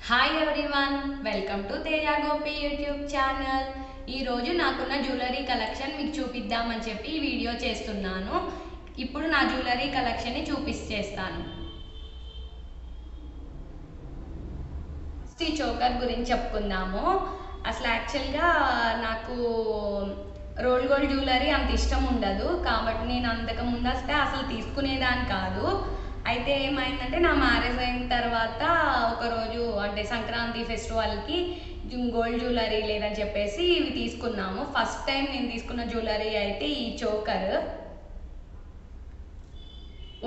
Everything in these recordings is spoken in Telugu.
Hi everyone, welcome to Teja Gopi YouTube channel. ఈరోజు నాకున్న జ్యువెలరీ కలెక్షన్ మీకు చూపిద్దామని చెప్పి ఈ వీడియో చేస్తున్నాను. ఇప్పుడు నా జ్యువెలరీ కలెక్షన్ని చూపిస్తాను. ఫస్ట్ ఈ చోకర్ గురించి చెప్పుకుందాము. అసలు యాక్చువల్గా నాకు రోల్ గోల్డ్ జ్యువెలరీ అంత ఇష్టం ఉండదు, కాబట్టి నేను అంతకు ముందు వస్తే అసలు తీసుకునేదాన్ని కాదు. అయితే ఏమైందంటే నా మ్యారేజ్ అయిన తర్వాత ఒకరోజు అంటే సంక్రాంతి ఫెస్టివల్కి గోల్డ్ జ్యువెలరీ లేదని చెప్పేసి ఇవి తీసుకున్నాము. ఫస్ట్ టైం నేను తీసుకున్న జ్యువెలరీ అయితే ఈ చోకర్,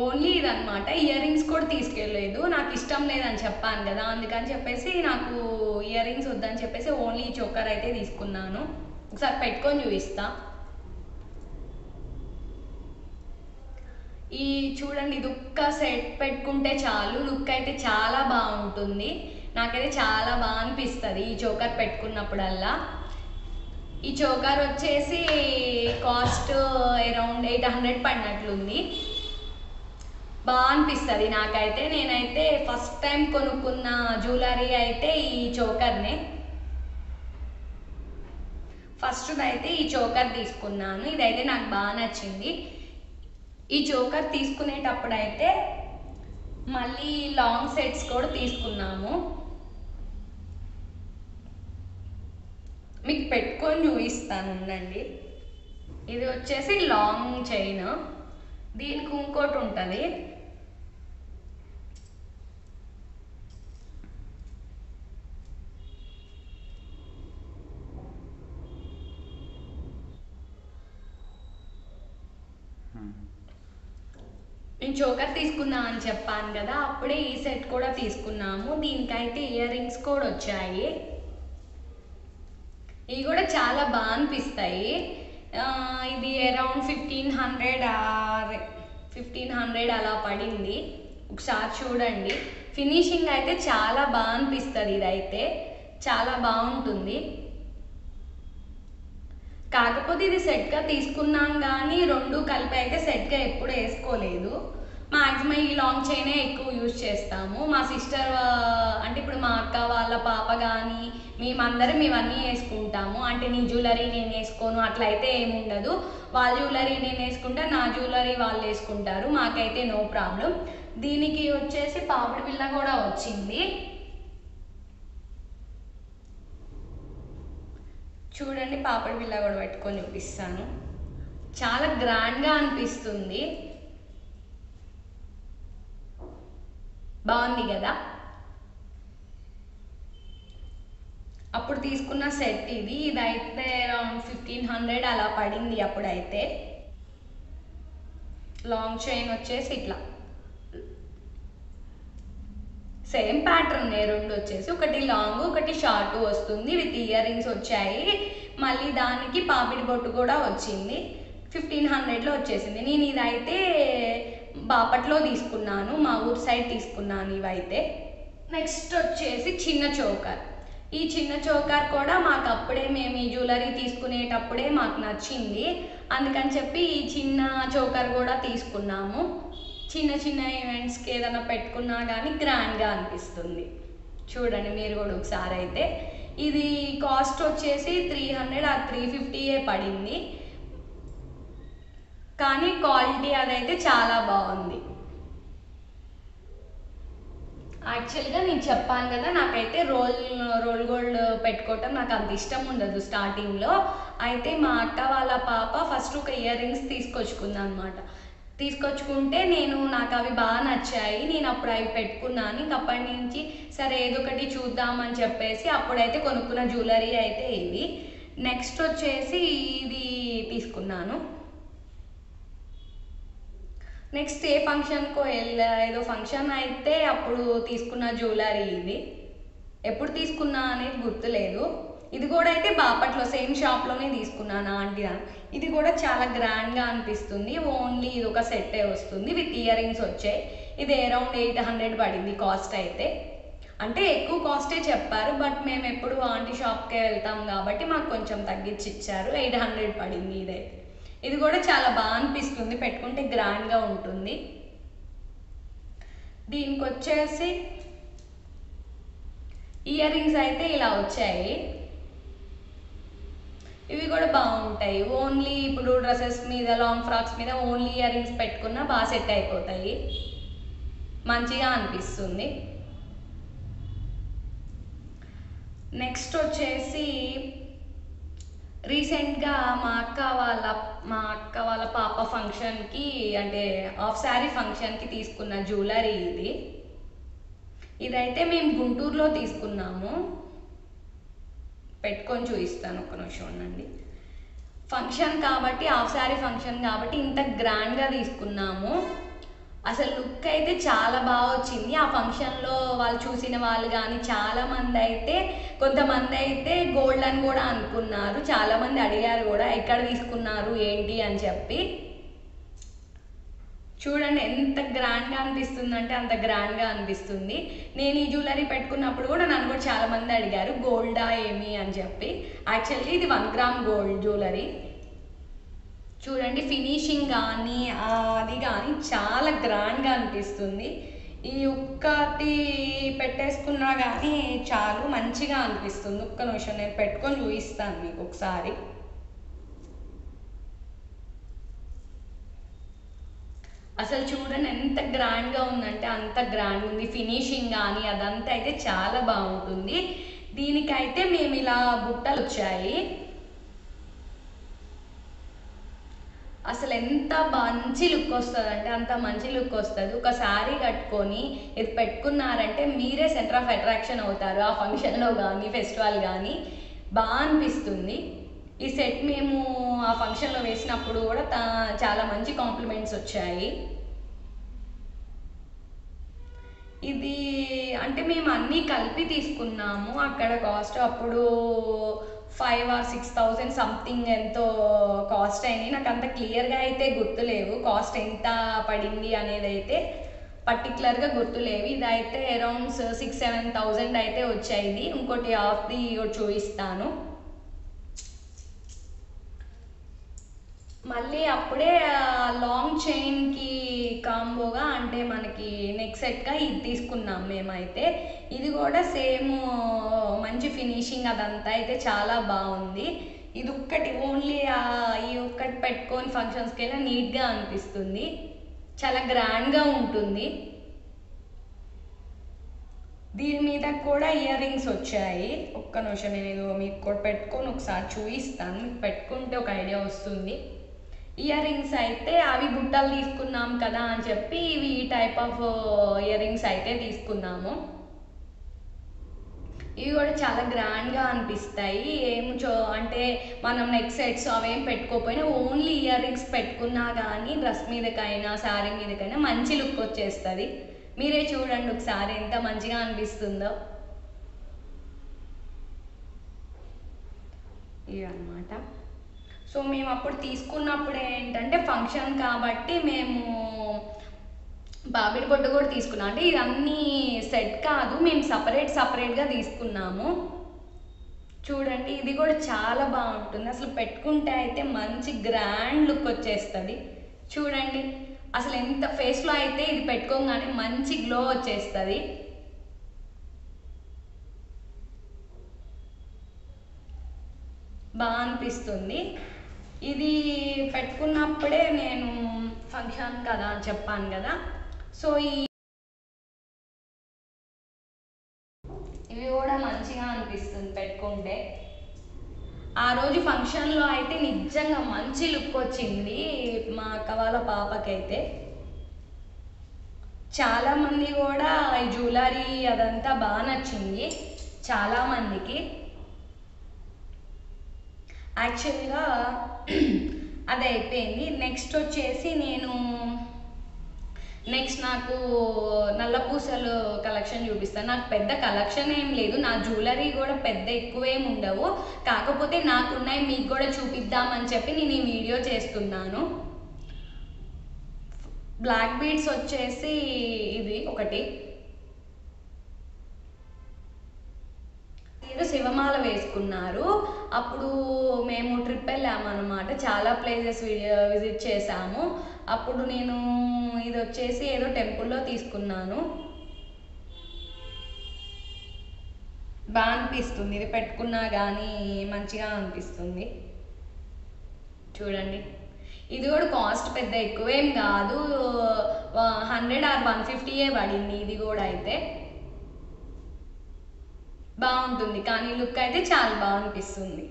ఓన్లీ ఇదనమాట. ఇయర్ రింగ్స్ కూడా తీసుకెళ్ళలేదు, నాకు ఇష్టం లేదని చెప్పాను కదా, అందుకని చెప్పేసి నాకు ఇయర్ రింగ్స్ వద్దని చెప్పేసి ఓన్లీ ఈ చోకర్ అయితే తీసుకున్నాను. ఒకసారి పెట్టుకొని చూపిస్తా. ఈ చూడండి, ఇది ఒక్క సెట్ పెట్టుకుంటే చాలు, లుక్ అయితే చాలా బాగుంటుంది. నాకైతే చాలా బాగా అనిపిస్తుంది ఈ చోకర్ పెట్టుకున్నప్పుడల్లా. ఈ చోకర్ వచ్చేసి కాస్ట్ అరౌండ్ 800 పడినట్లుంది. బాగా అనిపిస్తుంది నాకైతే. నేనైతే ఫస్ట్ టైం కొనుక్కున్న జ్యువెలరీ అయితే ఈ చోకర్నే. ఫస్ట్ అయితే ఈ చోకర్ తీసుకున్నాను, ఇదైతే నాకు బాగా నచ్చింది. ఈ చోకర్ తీసుకునేటప్పుడు అయితే మళ్ళీ లాంగ్ సెట్స్ కూడా తీసుకున్నాము. మీకు పెట్టుకొని చూపిస్తాను ఉండండి. ఇది వచ్చేసి లాంగ్ చైన్, దీనికి ఇంకోటి ఉంటుంది. నేను చోకర్ తీసుకున్నా అని చెప్పాను కదా, అప్పుడే ఈ సెట్ కూడా తీసుకున్నాము. దీనికైతే ఇయర్ రింగ్స్ కూడా వచ్చాయి. ఇవి కూడా చాలా బాగా అనిపిస్తాయి. ఇది అరౌండ్ 1500 అలా పడింది. ఒకసారి చూడండి, ఫినిషింగ్ అయితే చాలా బాగా అనిపిస్తుంది. ఇదైతే చాలా బాగుంటుంది. కాకపోతే ఇది సెట్గా తీసుకున్నాం కానీ రెండు కలిపి అయితే సెట్గా ఎప్పుడు వేసుకోలేదు. మ్యాక్సిమం ఈ లాంగ్ చైనే ఎక్కువ యూజ్ చేస్తాము. మా సిస్టర్ అంటే ఇప్పుడు మా అక్క వాళ్ళ పాప కానీ మేమందరం ఇవన్నీ వేసుకుంటాము. అంటే నీ జ్యువెలరీ నేను వేసుకోను అట్లయితే ఏముండదు. వాళ్ళ జ్యువెలరీ నేను వేసుకుంటా, నా జ్యువెలరీ వాళ్ళు వేసుకుంటారు, మాకైతే నో ప్రాబ్లం. దీనికి వచ్చేసి పాపిడి బిళ్ళ కూడా వచ్చింది. చూడండి, పాపడి బిళ్ళ కూడా పెట్టుకొని చూపిస్తాను. చాలా గ్రాండ్గా అనిపిస్తుంది, బాగుంది కదా. అప్పుడు తీసుకున్న సెట్ ఇదైతే అరౌండ్ 1500 అలా పడింది అప్పుడైతే. లాంగ్ చైన్ వచ్చేసి ఇట్లా సేమ్ ప్యాటర్న్ రెండు వచ్చేసి, ఒకటి లాంగ్ ఒకటి షార్ట్ వస్తుంది. విత్ ఇయర్ రింగ్స్ వచ్చాయి. మళ్ళీ దానికి పాపిడి బొట్టు కూడా వచ్చింది. 1500లో వచ్చేసింది. నేను ఇదైతే బాపట్లో తీసుకున్నాను, మా ఊరు సైడ్ తీసుకున్నాను ఇవైతే. నెక్స్ట్ వచ్చేసి చిన్న చోకర్. ఈ చిన్న చోకర్ కూడా మాకు అప్పుడే మేము ఈ జ్యువెలరీ తీసుకునేటప్పుడే మాకు నచ్చింది, అందుకని చెప్పి ఈ చిన్న చోకర్ కూడా తీసుకున్నాము. చిన్న చిన్న ఈవెంట్స్కి ఏదైనా పెట్టుకున్నా కానీ గ్రాండ్గా అనిపిస్తుంది. చూడండి మీరు కూడా ఒకసారి అయితే. ఇది కాస్ట్ వచ్చేసి 300 ఆ 350 పడింది, కానీ క్వాలిటీ అదైతే చాలా బాగుంది. యాక్చువల్గా నేను చెప్పాను కదా, నాకైతే రోల్ గోల్డ్ పెట్టుకోవటం నాకు అంత ఇష్టం ఉండదు స్టార్టింగ్లో. అయితే మా అక్క వాళ్ళ పాప ఫస్ట్ ఒక ఇయర్ రింగ్స్ తీసుకొచ్చుకుంది అనమాట. తీసుకొచ్చుకుంటే నాకు అవి బాగా నచ్చాయి. నేను అప్పుడు అవి పెట్టుకున్నాను. ఇంకప్పటి నుంచి సరే ఏదో ఒకటి చూద్దామని చెప్పేసి అప్పుడైతే కొనుక్కున్న జ్యువెలరీ అయితే ఇది. నెక్స్ట్ వచ్చేసి ఇది తీసుకున్నాను. నెక్స్ట్ ఏ ఫంక్షన్కో ఏదో ఫంక్షన్ అయితే అప్పుడు తీసుకున్న జ్యువెలరీ ఇది. ఎప్పుడు తీసుకున్నా అనేది గుర్తులేదు. ఇది కూడా అయితే బాపట్లో సేమ్ షాప్లోనే తీసుకున్నాను ఆంటీ. ఇది కూడా చాలా గ్రాండ్గా అనిపిస్తుంది. ఓన్లీ ఇది ఒక సెట్టే వస్తుంది, విత్ ఇయర్ రింగ్స్ వచ్చాయి. ఇది అరౌండ్ 800 పడింది కాస్ట్ అయితే. అంటే ఎక్కువ కాస్టే చెప్పారు, బట్ మేము ఎప్పుడు ఆంటీ షాప్కే వెళ్తాం కాబట్టి మాకు కొంచెం తగ్గించి ఇచ్చారు. 800 పడింది ఇదైతే. ఇది కూడా చాలా బాగా అనిపిస్తుంది, పెట్టుకుంటే గ్రాండ్గా ఉంటుంది. దీనికి వచ్చేసి ఇయర్ రింగ్స్ అయితే ఇలా వచ్చాయి. ఇవి కూడా బాగుంటాయి. ఓన్లీ ఇప్పుడు డ్రెస్సెస్ మీద, లాంగ్ ఫ్రాక్స్ మీద ఓన్లీ ఇయర్ రింగ్స్ పెట్టుకున్నా బాగా సెట్ అయిపోతాయి, మంచిగా అనిపిస్తుంది. నెక్స్ట్ వచ్చేసి రీసెంట్గా మా అక్క వాళ్ళ పాప ఫంక్షన్కి, అంటే హాఫ్ శారీ ఫంక్షన్కి తీసుకున్న జ్యువెలరీ ఇదైతే మేము గుంటూరులో తీసుకున్నాము. పెట్టుకొని చూపిస్తాను, ఒక్క నిమిషం ఉండండి. ఫంక్షన్ కాబట్టి, హాఫ్ శారీ ఫంక్షన్ కాబట్టి ఇంత గ్రాండ్గా తీసుకున్నాము. అసలు లుక్ అయితే చాలా బాగా వచ్చింది. ఆ ఫంక్షన్లో వాళ్ళు చూసిన వాళ్ళు కానీ చాలామంది అయితే, కొంతమంది అయితే గోల్డ్ అని కూడా అనుకున్నారు. చాలామంది అడిగారు కూడా ఎక్కడ తీసుకున్నారు ఏంటి అని చెప్పి. చూడండి ఎంత గ్రాండ్గా అనిపిస్తుంది అంటే అంత గ్రాండ్గా అనిపిస్తుంది. నేను ఈ జ్యువెలరీ పెట్టుకున్నప్పుడు కూడా నన్ను కూడా చాలామంది అడిగారు గోల్డా ఏమి అని చెప్పి. యాక్చువల్లీ ఇది 1 గ్రామ్ గోల్డ్ జ్యువెలరీ. చూడండి ఫినిషింగ్ కానీ అది కానీ చాలా గ్రాండ్గా అనిపిస్తుంది. ఈ ఒక్కటి పెట్టేసుకున్నా కానీ చాలు, మంచిగా అనిపిస్తుంది. ఒక్క నిమిషం నేను పెట్టుకొని చూపిస్తాను మీకు ఒకసారి. అసలు చూడండి ఎంత గ్రాండ్గా ఉందంటే అంత గ్రాండ్ ఉంది. ఫినిషింగ్ కానీ అదంతా అయితే చాలా బాగుంటుంది. దీనికైతే మేము ఇలా బుట్టలు వచ్చాయి. అసలు ఎంత మంచి లుక్ వస్తుంది అంటే అంత మంచి లుక్ వస్తుంది. ఒక శారీ కట్టుకొని ఇది పెట్టుకున్నారంటే మీరే సెంటర్ ఆఫ్ అట్రాక్షన్ అవుతారు. ఆ ఫంక్షన్లో కానీ ఫెస్టివల్ కానీ బాగా అనిపిస్తుంది. ఈ సెట్ మేము ఆ ఫంక్షన్లో వేసినప్పుడు కూడా చాలా మంచి కాంప్లిమెంట్స్ వచ్చాయి. ఇది అంటే మేము అన్నీ కలిపి తీసుకున్నాము. అక్కడ కాస్ట్ అప్పుడు 5,000 or 6,000 సంథింగ్ ఎంతో కాస్ట్ అయింది. నాకు అంత క్లియర్గా అయితే గుర్తులేవు కాస్ట్ ఎంత పడింది అనేది అయితే పర్టికులర్గా గుర్తులేవు. ఇదైతే అరౌండ్ 6,000-7,000 అయితే వచ్చాయి. ఇంకోటి ఆఫ్ది చూపిస్తాను. మళ్ళీ అప్పుడే లాంగ్ చైన్కి కాంబోగా అంటే మనకి నెక్ సెట్గా ఇది తీసుకున్నాం మేమైతే. ఇది కూడా సేమ్ మంచి ఫినిషింగ్ అదంతా అయితే చాలా బాగుంది. ఇది ఒక్కటి ఓన్లీ ఈ ఒక్కటి పెట్టుకొని ఫంక్షన్స్కి వెళ్ళి నీట్గా అనిపిస్తుంది, చాలా గ్రాండ్గా ఉంటుంది. దీని మీద కూడా ఇయర్ రింగ్స్ వచ్చాయి. ఒక్క నిమిషం నేను ఇది మీకు కూడా పెట్టుకొని ఒకసారి చూపిస్తాను, మీకు పెట్టుకుంటే ఒక ఐడియా వస్తుంది. ఇయర్ రింగ్స్ అయితే అవి బుట్టలు తీసుకున్నాం కదా అని చెప్పి ఇవి ఈ టైప్ ఆఫ్ ఇయర్ రింగ్స్ అయితే తీసుకున్నాము. ఇవి కూడా చాలా గ్రాండ్గా అనిపిస్తాయి. అంటే మనం నెక్ సెట్స్ అవేం పెట్టుకోకపోయినా ఓన్లీ ఇయర్ రింగ్స్ పెట్టుకున్నా కానీ డ్రెస్ మీదకైనా శారీ మీదకైనా మంచి లుక్ వచ్చేస్తుంది. మీరే చూడండి ఒకసారి ఎంత మంచిగా అనిపిస్తుందో. ఇవి అన్నమాట. సో మేము అప్పుడు తీసుకున్నప్పుడు ఏంటంటే ఫంక్షన్ కాబట్టి మేము బాబిడి బొట్టు కూడా తీసుకున్నాం. అంటే ఇదన్నీ సెట్ కాదు, మేము సపరేట్గా తీసుకున్నాము. చూడండి ఇది కూడా చాలా బాగుంటుంది. అసలు పెట్టుకుంటే అయితే మంచి గ్రాండ్ లుక్ వచ్చేస్తుంది. చూడండి అసలు ఎంత ఫేస్లో అయితే ఇది పెట్టుకోగానే మంచి గ్లో వచ్చేస్తుంది. బాగా అనిపిస్తుంది. ఇది పెట్టుకున్నప్పుడే నేను ఫంక్షన్ కదా అని చెప్పాను కదా, సో ఇవి కూడా మంచిగా అనిపిస్తుంది పెట్టుకుంటే. ఆ రోజు ఫంక్షన్లో అయితే నిజంగా మంచి లుక్ వచ్చింది మా అక్క వాళ్ళ పాపకైతే. చాలామంది కూడా ఈ జ్యువెలరీ అదంతా బాగా నచ్చింది చాలామందికి. యాక్చువల్గా అది అయిపోయింది. నెక్స్ట్ వచ్చేసి నెక్స్ట్ నాకు నల్ల పూసలు కలెక్షన్ చూపిస్తాను. నాకు పెద్ద కలెక్షన్ ఏం లేదు, నా జ్యువెలరీ కూడా పెద్ద ఎక్కువేం ఉండవు, కాకపోతే నాకున్నాయి మీకు కూడా చూపిద్దామని చెప్పి నేను ఈ వీడియో చేస్తున్నాను. బ్లాక్ బీడ్స్ వచ్చేసి ఇది ఒకటి, శివమాల వేసుకున్నారు. అప్పుడు మేము ట్రిప్ వెళ్ళామన్నమాట, చాలా ప్లేసెస్ విజిట్ చేసాము. అప్పుడు నేను ఇది వచ్చేసి ఏదో టెంపుల్లో తీసుకున్నాను. బాగా అనిపిస్తుంది, ఇది పెట్టుకున్నా కానీ మంచిగా అనిపిస్తుంది. చూడండి, ఇది కూడా కాస్ట్ పెద్ద ఎక్కువేం కాదు, 100 ఆర్ 150 పడింది. ఇది కూడా అయితే బాగుంటుంది, కానీ లుక్ అయితే చాలా బాగా అనిపిస్తుంది.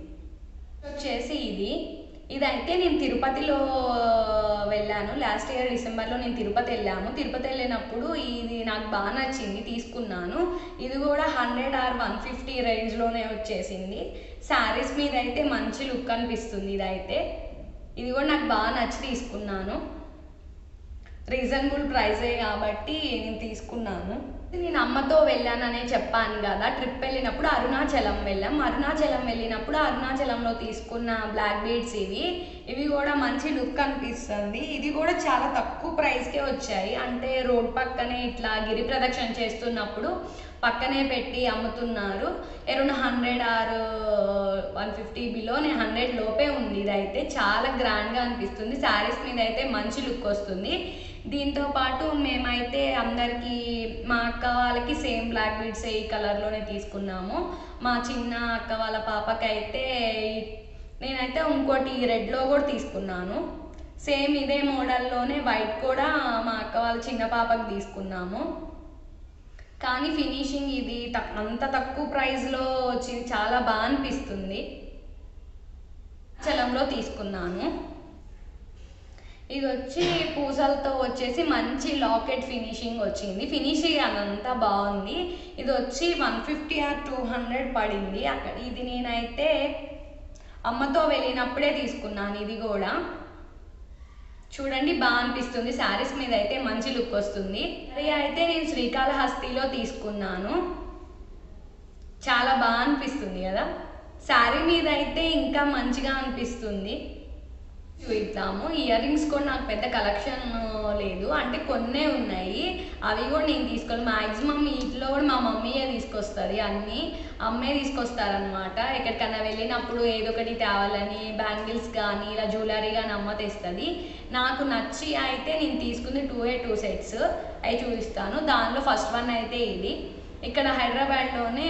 వచ్చేసి ఇదైతే నేను తిరుపతిలో వెళ్ళాను. లాస్ట్ ఇయర్ డిసెంబర్లో నేను తిరుపతి వెళ్ళాము. తిరుపతి వెళ్ళినప్పుడు ఇది నాకు బాగా నచ్చింది, తీసుకున్నాను. ఇది కూడా 100 ఆర్ 150 రేంజ్లోనే వచ్చేసింది. శారీస్ మీద అయితే మంచి లుక్ అనిపిస్తుంది. ఇది కూడా నాకు బాగా నచ్చి తీసుకున్నాను. రీజనబుల్ ప్రైసే కాబట్టి నేను తీసుకున్నాను. నేను అమ్మతో వెళ్ళాననే చెప్పాను కదా, ట్రిప్ వెళ్ళినప్పుడు అరుణాచలం వెళ్ళినప్పుడు అరుణాచలంలో తీసుకున్న బ్లాక్ బీడ్స్ ఇవి కూడా మంచి లుక్ అనిపిస్తుంది. ఇది కూడా చాలా తక్కువ ప్రైస్కే వచ్చాయి. అంటే రోడ్ పక్కనే ఇట్లా గిరి ప్రదక్షిణ చేస్తున్నప్పుడు పక్కనే పెట్టి అమ్ముతున్నారు. అరౌండ్ 100 ఆర్ 150 బిలోనే 100 లోపే ఉంది. ఇదైతే చాలా గ్రాండ్గా అనిపిస్తుంది. శారీస్ మీద అయితే మంచి లుక్ వస్తుంది. దీంతో పాటు మేమైతే అందరికీ, మా అక్క వాళ్ళకి సేమ్ బ్లాక్ బీడ్స్ ఈ కలర్లోనే తీసుకున్నాము. మా చిన్న అక్క వాళ్ళ పాపకైతే నేనైతే ఇంకోటి రెడ్లో కూడా తీసుకున్నాను. సేమ్ ఇదే మోడల్లోనే వైట్ కూడా మా అక్క వాళ్ళ చిన్న పాపకి తీసుకున్నాము. కానీ ఫినిషింగ్ ఇది అంత తక్కువ ప్రైస్లో వచ్చింది, చాలా బాగా అనిపిస్తుంది. చలంలో తీసుకున్నాను. ఇది వచ్చి పూసలతో వచ్చేసి మంచి లాకెట్ ఫినిషింగ్ వచ్చింది. ఫినిషింగ్ అదంతా బాగుంది. ఇది వచ్చి 150 ఆర్ 200 పడింది. ఇది నేనైతే అమ్మతో వెళ్ళినప్పుడే తీసుకున్నాను. ఇది కూడా చూడండి, బాగా అనిపిస్తుంది. శారీస్ మీద అయితే మంచి లుక్ వస్తుంది. అది అయితే నేను శ్రీకాళహస్తిలో తీసుకున్నాను. చాలా బాగా అనిపిస్తుంది కదా, శారీ మీద అయితే ఇంకా మంచిగా అనిపిస్తుంది. చూద్దాము. ఇయర్ రింగ్స్ కూడా నాకు పెద్ద కలెక్షన్ లేదు, అంటే కొన్నే ఉన్నాయి. అవి కూడా నేను తీసుకోవాలి. మ్యాక్సిమం ఇంట్లో కూడా మా మమ్మీయే తీసుకొస్తుంది, అన్నీ అమ్మే తీసుకొస్తారనమాట. ఎక్కడికన్నా వెళ్ళినప్పుడు ఏదో ఒకటి తేవాలని, బ్యాంగిల్స్ కానీ ఇలా జ్యువెలరీ కానీ అమ్మ తెస్తుంది. నాకు నచ్చి అయితే నేను తీసుకుంది 2 సెట్స్ అవి చూపిస్తాను. దానిలో ఫస్ట్ వన్ అయితే ఇది. ఇక్కడ హైదరాబాద్లోనే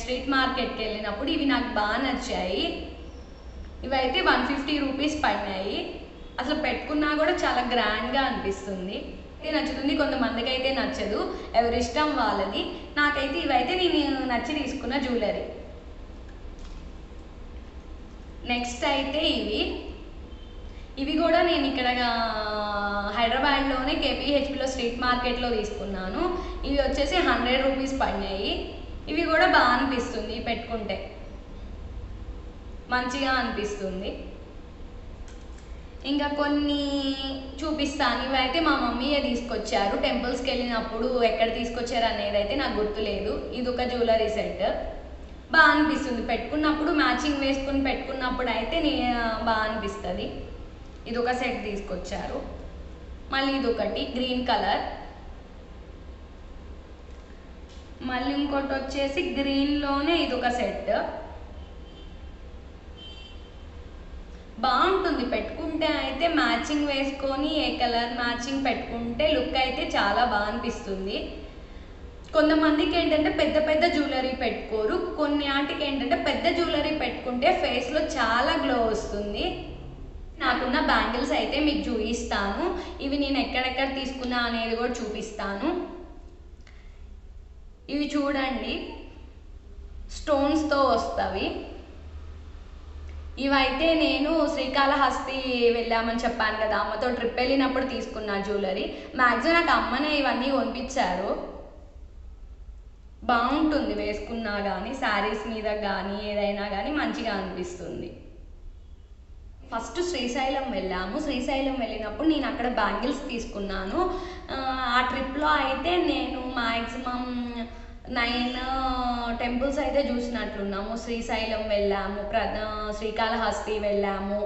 స్ట్రీట్ మార్కెట్కి వెళ్ళినప్పుడు ఇవి నాకు బాగా నచ్చాయి. ఇవైతే 150 రూపీస్ పడినాయి. అసలు పెట్టుకున్నా కూడా చాలా గ్రాండ్గా అనిపిస్తుంది. అయితే నచ్చుతుంది, కొంతమందికి అయితే నచ్చదు, ఎవరి ఇష్టం వాళ్ళది. నాకైతే ఇవైతే నేను నచ్చి తీసుకున్న జ్యువెలరీ. నెక్స్ట్ అయితే ఇవి కూడా నేను ఇక్కడ హైదరాబాద్లోనే కేపీహెచ్పిలో స్ట్రీట్ మార్కెట్లో తీసుకున్నాను. ఇవి వచ్చేసి 100 రూపీస్ పడినాయి. ఇవి కూడా బాగా అనిపిస్తుంది, పెట్టుకుంటే మంచిగా అనిపిస్తుంది. ఇంకా కొన్ని చూపిస్తాను. ఇవైతే మా మమ్మీయే తీసుకొచ్చారు. టెంపుల్స్కి వెళ్ళినప్పుడు ఎక్కడ తీసుకొచ్చారు అనేది అయితే నాకు గుర్తులేదు. ఇది ఒక జ్యువెలరీ సెట్, బాగా అనిపిస్తుంది పెట్టుకున్నప్పుడు. మ్యాచింగ్ వేసుకుని పెట్టుకున్నప్పుడు అయితే బాగా అనిపిస్తుంది. ఇది ఒక సెట్ తీసుకొచ్చారు. మళ్ళీ ఇది ఒకటి గ్రీన్ కలర్, మళ్ళీ ఇంకోటి వచ్చేసి గ్రీన్లోనే ఇది ఒక సెట్. బాగుంటుంది పెట్టుకుంటే అయితే, మ్యాచింగ్ వేసుకొని ఏ కలర్ మ్యాచింగ్ పెట్టుకుంటే లుక్ అయితే చాలా బాగా అనిపిస్తుంది. కొంతమందికి ఏంటంటే పెద్ద పెద్ద జ్యువెలరీ పెట్టుకోరు, కొన్ని వాటికి ఏంటంటే పెద్ద జ్యువెలరీ పెట్టుకుంటే ఫేస్లో చాలా గ్లో వస్తుంది. నాకున్న బ్యాంగిల్స్ అయితే మీకు చూపిస్తాను. ఇవి నేను ఎక్కడెక్కడ తీసుకున్నా అనేది కూడా చూపిస్తాను. ఇవి చూడండి, స్టోన్స్తో వస్తవి. ఇవైతే నేను శ్రీకాళహస్తి వెళ్ళామని చెప్పాను కదా, అమ్మతో ట్రిప్ వెళ్ళినప్పుడు తీసుకున్న జ్యువెలరీ. మ్యాక్సిమం నాకు అమ్మనే ఇవన్నీ కొనిపించారు. బాగుంటుంది వేసుకున్నా కానీ, శారీస్ మీద కానీ ఏదైనా కానీ మంచిగా అనిపిస్తుంది. ఫస్ట్ శ్రీశైలం వెళ్ళాము. శ్రీశైలం వెళ్ళినప్పుడు నేను అక్కడ బ్యాంగిల్స్ తీసుకున్నాను. ఆ ట్రిప్లో అయితే నేను మ్యాక్సిమం 9 టెంపుల్స్ అయితే చూసినట్లున్నాము. శ్రీశైలం వెళ్ళాము, శ్రీకాళహస్తి వెళ్ళాము,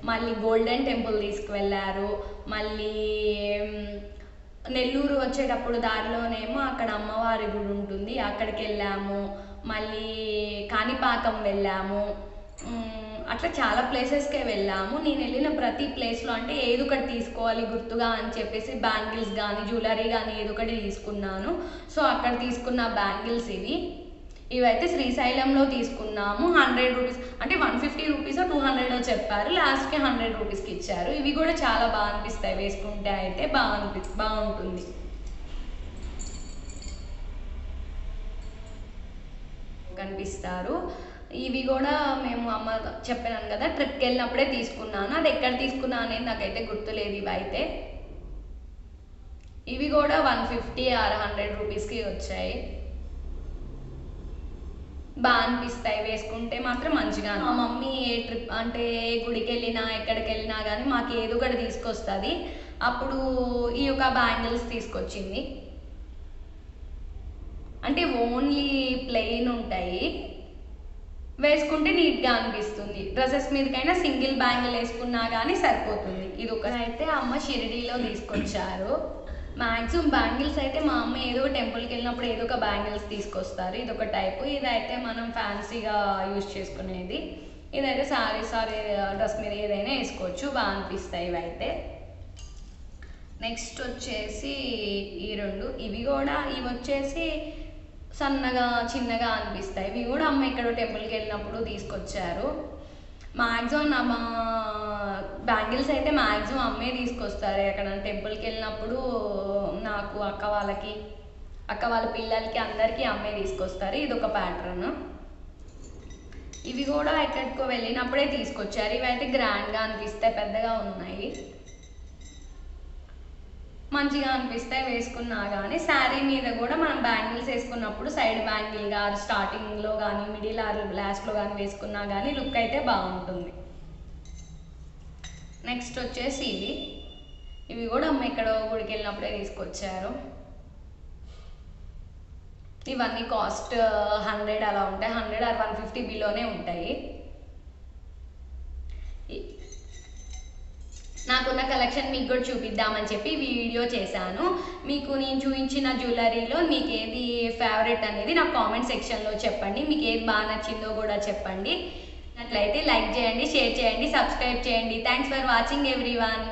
మళ్ళీ గోల్డెన్ టెంపుల్ తీసుకువెళ్ళారు. మళ్ళీ నెల్లూరు వచ్చేటప్పుడు దారిలోనేమో అక్కడ అమ్మవారి గుడి ఉంటుంది, అక్కడికి వెళ్ళాము. మళ్ళీ కాణిపాకం వెళ్ళాము. అట్లా చాలా ప్లేసెస్కే వెళ్ళాము. నేను వెళ్ళిన ప్రతి ప్లేస్లో అంటే ఏదో ఒకటి తీసుకోవాలి గుర్తుగా అని చెప్పేసి బ్యాంగిల్స్ కానీ జ్యువెలరీ కానీ ఏదో ఒకటి తీసుకున్నాను. సో అక్కడ తీసుకున్న బ్యాంగిల్స్ ఇవైతే శ్రీశైలంలో తీసుకున్నాము. 100 రూపీస్ అంటే 150 రూపీస్ 200 చెప్పారు, లాస్ట్కి 100 రూపీస్కి ఇచ్చారు. ఇవి కూడా చాలా బాగా అనిపిస్తాయి, వేసుకుంటే అయితే బాగుంటుంది. కనిపిస్తారు. ఇవి కూడా మేము అమ్మ చెప్పాను కదా ట్రిప్కి వెళ్ళినప్పుడే తీసుకున్నాను. అది ఎక్కడ తీసుకున్నా అనేది నాకైతే గుర్తులేదు. ఇవి కూడా 150 ఆర్ 100 రూపీస్కి వచ్చాయి. బాగా అనిపిస్తాయి, వేసుకుంటే మాత్రం మంచిగా. మా మమ్మీ ఏ ట్రిప్ అంటే ఏ గుడికి వెళ్ళినా ఎక్కడికి వెళ్ళినా కానీ మాకు ఏదో ఒకటి తీసుకొస్తుంది. అప్పుడు ఈ యొక్క బ్యాంగిల్స్ తీసుకొచ్చింది. అంటే ఓన్లీ ప్లెయిన్ ఉంటాయి, వేసుకుంటే నీట్గా అనిపిస్తుంది. డ్రెస్సెస్ మీదకైనా సింగిల్ బ్యాంగిల్ వేసుకున్నా కానీ సరిపోతుంది. ఇది ఒకటైతే అమ్మ షిరిడీలో తీసుకొచ్చారు. మ్యాక్సిమం బ్యాంగిల్స్ అయితే మా అమ్మ ఏదో ఒక టెంపుల్కి వెళ్ళినప్పుడు ఏదో ఒక బ్యాంగిల్స్ తీసుకొస్తారు. ఇది ఒక టైపు. ఇదైతే మనం ఫ్యాన్సీగా యూజ్ చేసుకునేది. ఇదైతే సారీ డ్రెస్ మీద ఏదైనా వేసుకోవచ్చు, బాగా అనిపిస్తాయి ఇవైతే. నెక్స్ట్ వచ్చేసి ఈ రెండు. ఇవి వచ్చేసి సన్నగా చిన్నగా అనిపిస్తాయి. ఇవి కూడా అమ్మ ఎక్కడో టెంపుల్కి వెళ్ళినప్పుడు తీసుకొచ్చారు. మ్యాక్సిమం మా బ్యాంగిల్స్ అయితే మ్యాక్సిమం అమ్మే తీసుకొస్తారు. ఎక్కడ టెంపుల్కి వెళ్ళినప్పుడు నాకు అక్క వాళ్ళ పిల్లలకి అందరికీ అమ్మే తీసుకొస్తారు. ఇది ఒక ప్యాటర్న్. ఇవి కూడా ఎక్కడికో వెళ్ళినప్పుడే తీసుకొచ్చారు. ఇవైతే గ్రాండ్గా అనిపిస్తాయి, పెద్దగా ఉన్నాయి, మంచిగా అనిపిస్తాయి వేసుకున్నా కానీ. శారీ మీద కూడా మనం బ్యాంగిల్స్ వేసుకున్నప్పుడు సైడ్ బ్యాంగిల్గా స్టార్టింగ్లో కానీ మిడిల్ ఆర్ లాస్ట్లో కానీ వేసుకున్నా కానీ లుక్ అయితే బాగుంటుంది. నెక్స్ట్ వచ్చేసి ఇవి కూడా అమ్మ ఎక్కడో గుడికి వెళ్ళినప్పుడే తీసుకొచ్చారు. ఇవన్నీ కాస్ట్ 100 అలా ఉంటాయి, 100 ఆర్ 150 బిలోనే ఉంటాయి. నాకున్న కలెక్షన్ మీకు కూడా చూపిద్దామని చెప్పి వీడియో చేశాను. మీకు నేను చూపించిన జ్యువెలరీలో మీకు ఏది ఫేవరెట్ అనేది నాకు కామెంట్ సెక్షన్లో చెప్పండి. మీకు ఏది బాగా నచ్చిందో కూడా చెప్పండి. అట్లయితే లైక్ చేయండి, షేర్ చేయండి, సబ్స్క్రైబ్ చేయండి. Thanks for watching everyone.